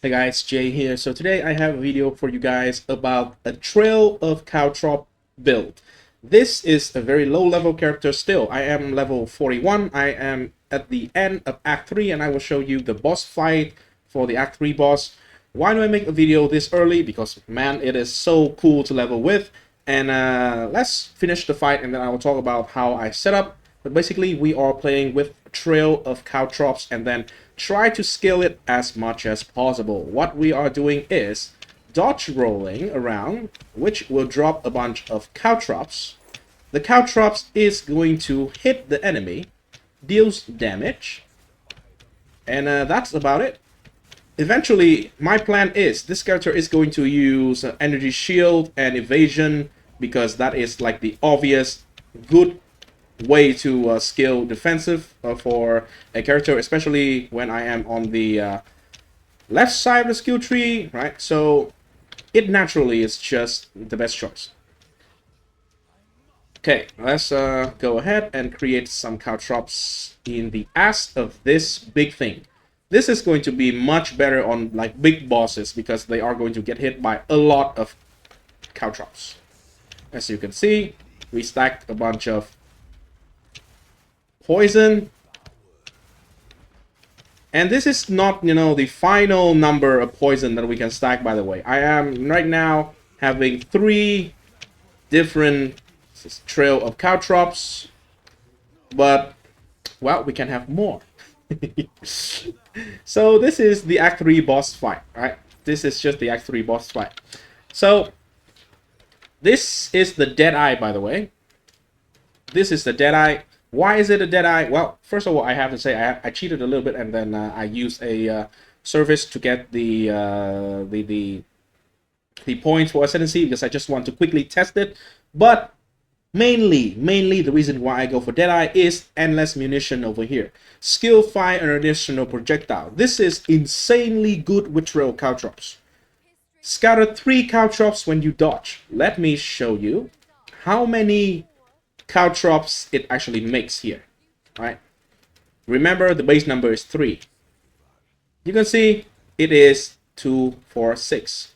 Hey guys, Jay here. So today I have a video for you guys about a Trail of Caltrops build. This is a very low level character still. I am level 41. I am at the end of Act 3 and I will show you the boss fight for the Act 3 boss. Why do I make a video this early? Because man, it is so cool to level with. And let's finish the fight and then I will talk about how I set up. But basically we are playing with Trail of Caltrops and then try to scale it as much as possible. What we are doing is dodge rolling around, which will drop a bunch of Caltrops. The Caltrops is going to hit the enemy, deals damage, and that's about it. Eventually, my plan is this character is going to use energy shield and evasion because that is like the obvious good way to scale defensive for a character, especially when I am on the left side of the skill tree, right? So it naturally is just the best choice. Okay, let's go ahead and create some Caltrops in the ass of this big thing. This is going to be much better on like big bosses because they are going to get hit by a lot of Caltrops. As you can see, we stacked a bunch of poison, and this is not, you know, the final number of poison that we can stack, by the way. I am right now having 3 different trail of Caltrops, but well, we can have more. So this is the Act 3 boss fight, right? This is just the Act 3 boss fight. So this is the Deadeye, by the way. This is the Deadeye. Why is it a Deadeye? Well, first of all, I have to say I cheated a little bit, and then I used a service to get the points for ascendancy because I just want to quickly test it. But mainly the reason why I go for Deadeye is endless munition over here. Skill 5 and additional projectile. This is insanely good with trail Caltrops. Scatter 3 Caltrops when you dodge. Let me show you how many Caltrops it actually makes here, right? Remember, the base number is 3. You can see it is 2, 4, 6.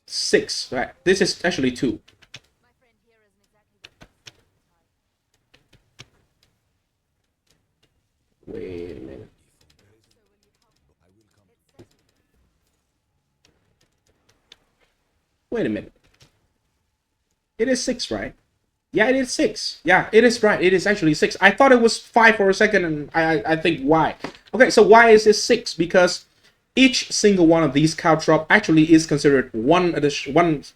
6, right? This is actually 2. Wait a minute. Wait a minute. It is 6, right? Yeah, it is 6. Yeah, it is right. It is actually 6. I thought it was 5 for a second, and I think why. Okay, so why is this 6? Because each single one of these Caltrops actually is considered one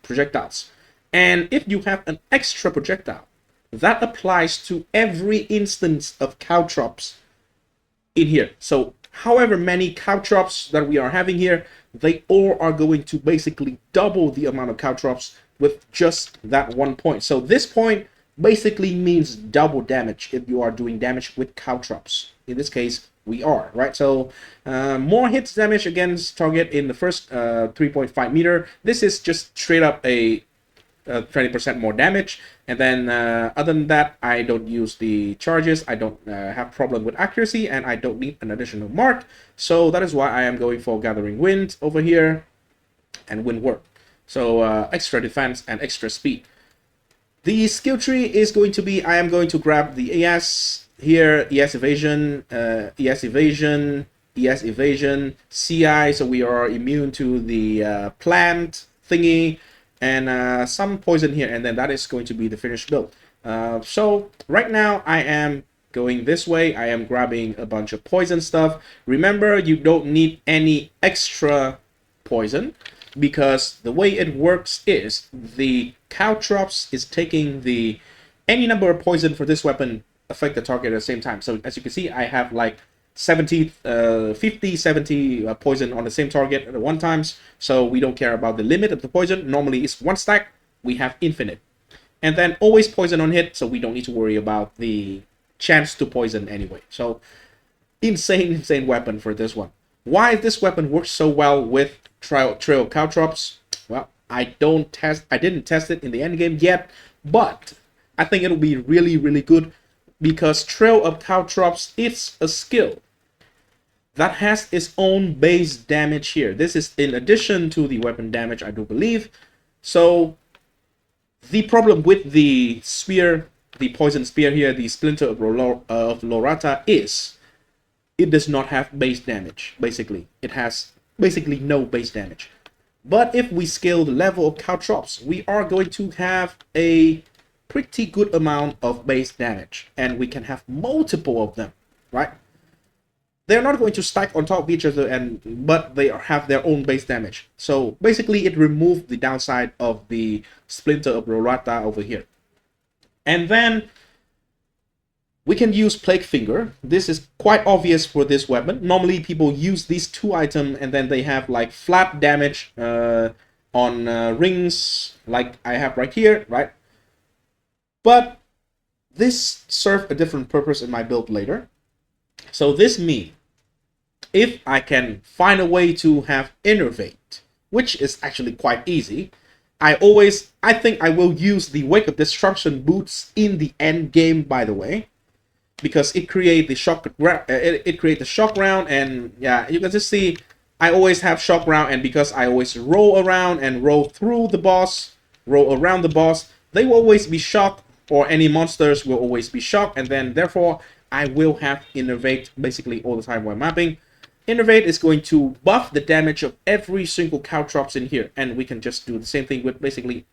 projectiles. And if you have an extra projectile, that applies to every instance of Caltrops in here. So however many Caltrops that we are having here, they all are going to basically double the amount of Caltrops with just that 1 point. So this point basically means double damage if you are doing damage with Caltrops. In this case, we are, right? So more hits damage against target in the first 3.5 meter. This is just straight up a 20% more damage. And then other than that, I don't use the charges. I don't have problem with accuracy, and I don't need an additional mark. So that is why I am going for Gathering Wind over here and Wind Work. So extra defense and extra speed. The skill tree is going to be, I am going to grab the ES here, ES evasion, ES evasion, ES evasion, CI, so we are immune to the plant thingy, and some poison here, and then that is going to be the finished build. So right now I am going this way. I am grabbing a bunch of poison stuff. Remember, you don't need any extra poison, because the way it works is the Caltrops is taking the any number of poison for this weapon affect the target at the same time. So as you can see, I have like 50, 70 poison on the same target at one times. So we don't care about the limit of the poison. Normally it's 1 stack. We have infinite. And then always poison on hit, so we don't need to worry about the chance to poison anyway. So insane weapon for this one. Why this weapon works so well with Trail Caltrops? Well, I didn't test it in the end game yet, but I think it'll be really good because Trail of Caltrops is a skill that has its own base damage here. This is in addition to the weapon damage, I do believe. So the problem with the spear, the poison spear here, the splinter of Lorata, is it does not have base damage. Basically, it has basically no base damage. But if we scale the level of Caltrops, we are going to have a pretty good amount of base damage, and we can have multiple of them, right? They're not going to stack on top of each other, but they have their own base damage. So basically, it removed the downside of the splinter of Rorata over here. And then we can use Plague Finger. This is quite obvious for this weapon. Normally, people use these two items, and then they have like flat damage on rings, like I have right here, right? But this serves a different purpose in my build later. So this means if I can find a way to have Innervate, which is actually quite easy, I think I will use the Wake of Destruction boots in the end game, by the way, because it creates the shock. It creates the shock round, and yeah, you can just see I always have shock round, and because I always roll around and roll through the boss, roll around the boss, they will always be shocked, or any monsters will always be shocked, and then therefore I will have Innervate basically all the time while mapping. Innervate is going to buff the damage of every single Caltrops in here, and we can just do the same thing with basically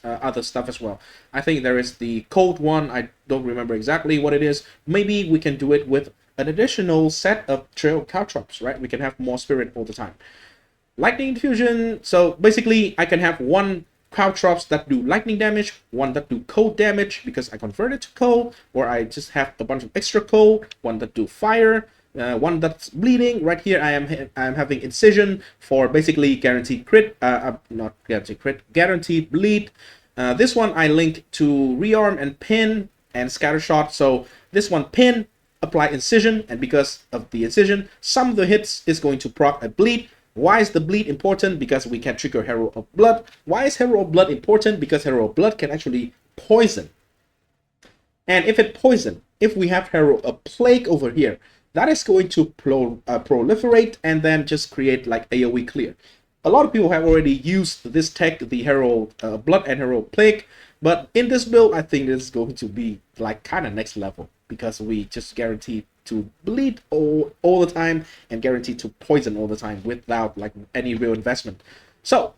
other stuff as well. I think there is the cold one. I don't remember exactly what it is. Maybe we can do it with an additional set of trail Caltrops, right? We can have more spirit all the time. Lightning infusion. So basically, I can have one Caltrops that do lightning damage, one that do cold damage because I convert it to cold, or I just have a bunch of extra cold, one that do fire, one that's bleeding. Right here I am having incision for basically guaranteed crit, not guaranteed crit, guaranteed bleed. This one I link to rearm and pin and scattershot. So this one pin, apply incision, and because of the incision, some of the hits is going to proc a bleed. Why is the bleed important? Because we can trigger Herald of Blood. Why is Herald of Blood important? Because Herald of Blood can actually poison. And if it poison, if we have Herald of Plague over here, that is going to proliferate and then just create like AoE clear. A lot of people have already used this tech, the Herald Blood and Herald Plague, but in this build, I think this is going to be like kind of next level because we just guarantee to bleed all the time and guaranteed to poison all the time without like any real investment. So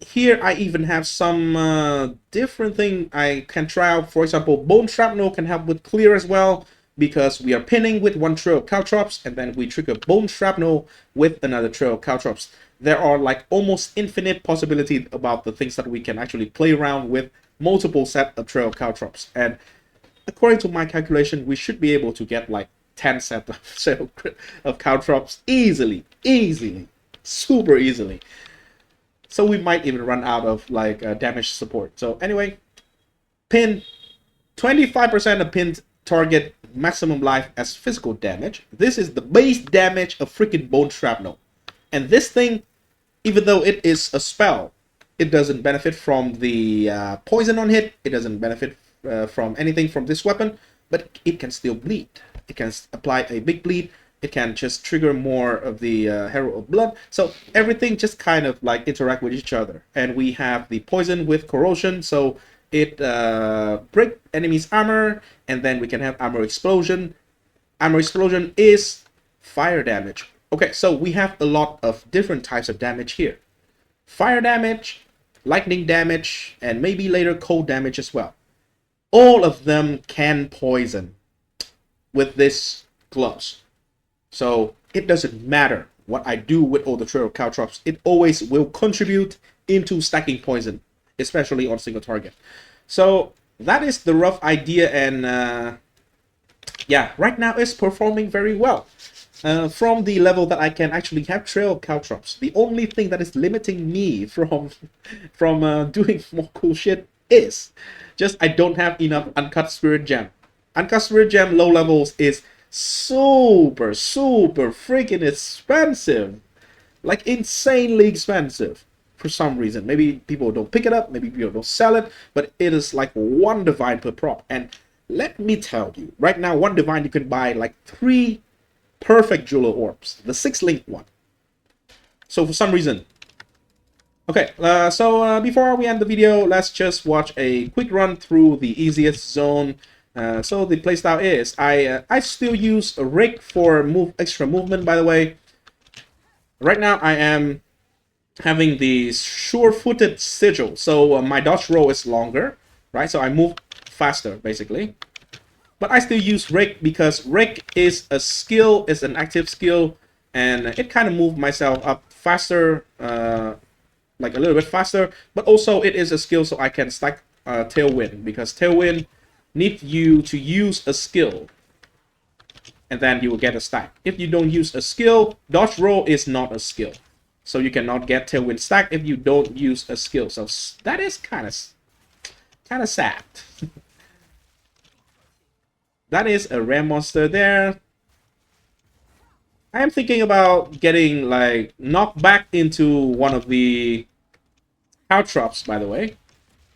here I even have some different thing I can try out. For example, Bone Shrapnel can help with clear as well, because we are pinning with one trail of Caltrops and then we trigger Bone Shrapnel with another trail of Caltrops. There are like almost infinite possibilities about the things that we can actually play around with multiple set of trail of Caltrops. And according to my calculation, we should be able to get like 10 sets of Caltrops easily, super easily. So we might even run out of like damage support. So anyway, pin, 25% of pinned target maximum life as physical damage. This is the base damage of freaking Bone Shrapnel. And this thing, even though it is a spell, it doesn't benefit from the poison on hit. It doesn't benefit from anything from this weapon, but it can still bleed. It can apply a big bleed. It can just trigger more of the Herald of Blood. So everything just kind of like interact with each other. And we have the poison with corrosion, so it break enemies' armor, and then we can have armor explosion. Armor explosion is fire damage. Okay, so we have a lot of different types of damage here. Fire damage, lightning damage, and maybe later cold damage as well. All of them can poison with this gloves. So it doesn't matter what I do with all the trail of Caltrops. It always will contribute into stacking poison, especially on single target. So that is the rough idea, and yeah, right now it's performing very well. From the level that I can actually have trail Caltrops. The only thing that is limiting me from doing more cool shit is just I don't have enough Uncut Spirit Gem. Uncut Spirit Gem low levels is super freaking expensive. Like insanely expensive for some reason. Maybe people don't pick it up, maybe people don't sell it, but it is like one divine per prop. And let me tell you, right now, one divine you can buy like 3 perfect jeweler orbs, the 6-link one. So for some reason, okay, before we end the video, let's just watch a quick run through the easiest zone. So the playstyle is, I still use a rig for extra movement, by the way. Right now I am having the sure-footed sigil, so my dodge roll is longer, right? So I move faster, basically. But I still use rig because rig is a skill, is an active skill, and it kind of moved myself up faster, like a little bit faster. But also it is a skill, so I can stack tailwind, because tailwind needs you to use a skill, and then you will get a stack. If you don't use a skill, dodge roll is not a skill, so you cannot get tailwind stack if you don't use a skill. So that is kind of sad. That is a rare monster there. I am thinking about getting like knocked back into one of the Caltrops, by the way.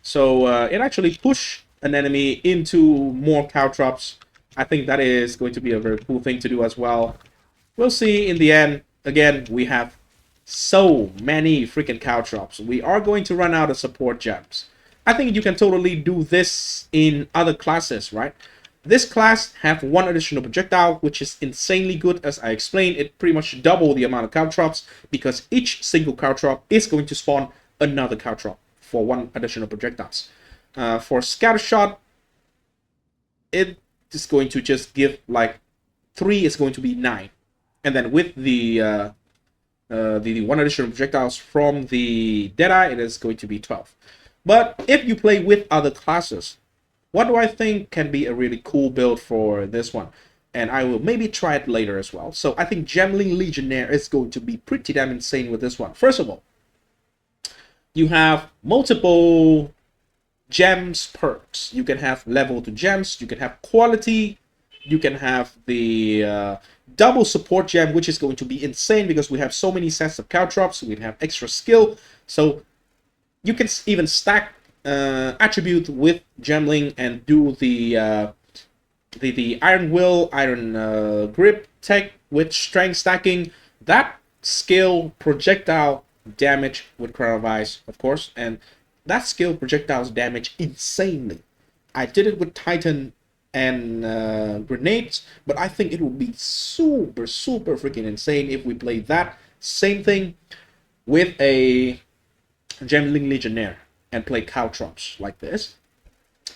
So it actually push an enemy into more Caltrops. I think that is going to be a very cool thing to do as well. We'll see in the end. Again, we have so many freaking Caltrops. We are going to run out of support gems. I think you can totally do this in other classes, right? This class have 1 additional projectile, which is insanely good. As I explained, it pretty much double the amount of Caltrops, because each single Caltrop is going to spawn another Caltrop for 1 additional projectiles. For Scattershot, it is going to just give like 3 is going to be 9, and then with the 1 additional projectiles from the Deadeye, it is going to be 12. But if you play with other classes, what do I think can be a really cool build for this one? And I will maybe try it later as well. So I think Gemling Legionnaire is going to be pretty damn insane with this one. First of all, you have multiple gems perks. You can have level to gems, you can have quality, you can have the double support gem, which is going to be insane because we have so many sets of Caltrops. We have extra skill, so you can even stack attribute with Gemling and do the Iron Will, Iron Grip tech with strength stacking. That skill projectile damage with Crown of Ice, of course, and that skill projectiles damage insanely. I did it with Titan and grenades, but I think it would be super freaking insane if we play that same thing with a Gemling Legionnaire and play Caltrops like this.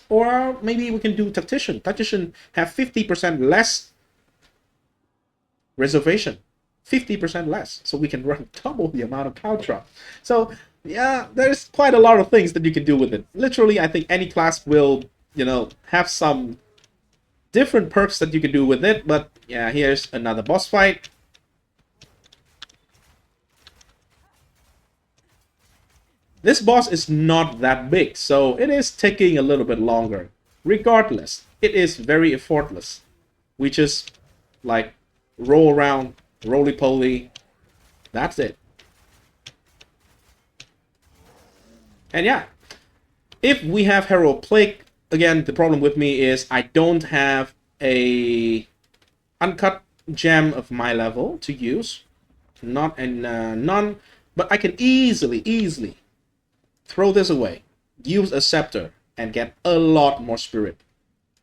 Or maybe we can do Tactician. Tactician have 50% less reservation. 50% less. So we can run double the amount of Caltrops. So yeah, there's quite a lot of things that you can do with it. Literally, I think any class will, you know, have some different perks that you can do with it. But yeah, here's another boss fight. This boss is not that big, so it is taking a little bit longer. Regardless, it is very effortless. We just, like, roll around, roly-poly. That's it. And yeah, if we have Herald Plague, again, the problem with me is I don't have a uncut gem of my level to use. None, but I can easily throw this away, use a scepter, and get a lot more spirit,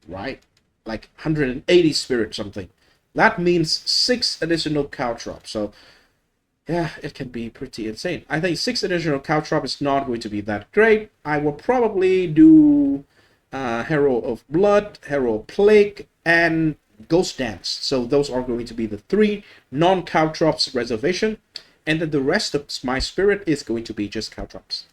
right? Like 180 spirit something. That means 6 additional Caltrops. So yeah, it can be pretty insane. I think 6 additional Caltrop is not going to be that great. I will probably do Herald of Blood, Herald Plague, and Ghost Dance. So those are going to be the 3 non-Caltrops reservation. And then the rest of my spirit is going to be just Caltrops.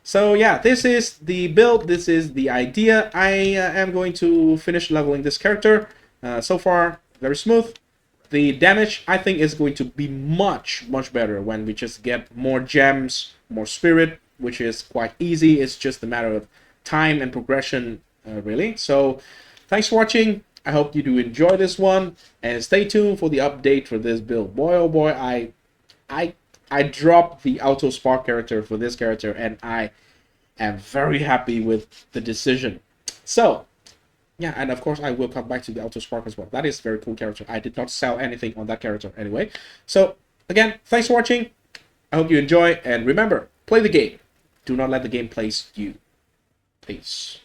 So yeah, this is the build, this is the idea. I am going to finish leveling this character. So far, very smooth. The damage, I think, is going to be much better when we just get more gems, more spirit, which is quite easy. It's just a matter of time and progression, really. So thanks for watching. I hope you do enjoy this one, and stay tuned for the update for this build. Boy, oh boy, I dropped the Auto Spark character for this character, and I am very happy with the decision. So, Yeah, and of course I will come back to the Auto Spark as well. That is a very cool character. I did not sell anything on that character anyway. So again, thanks for watching. I hope you enjoy, and remember, play the game. Do not let the game play you. Peace.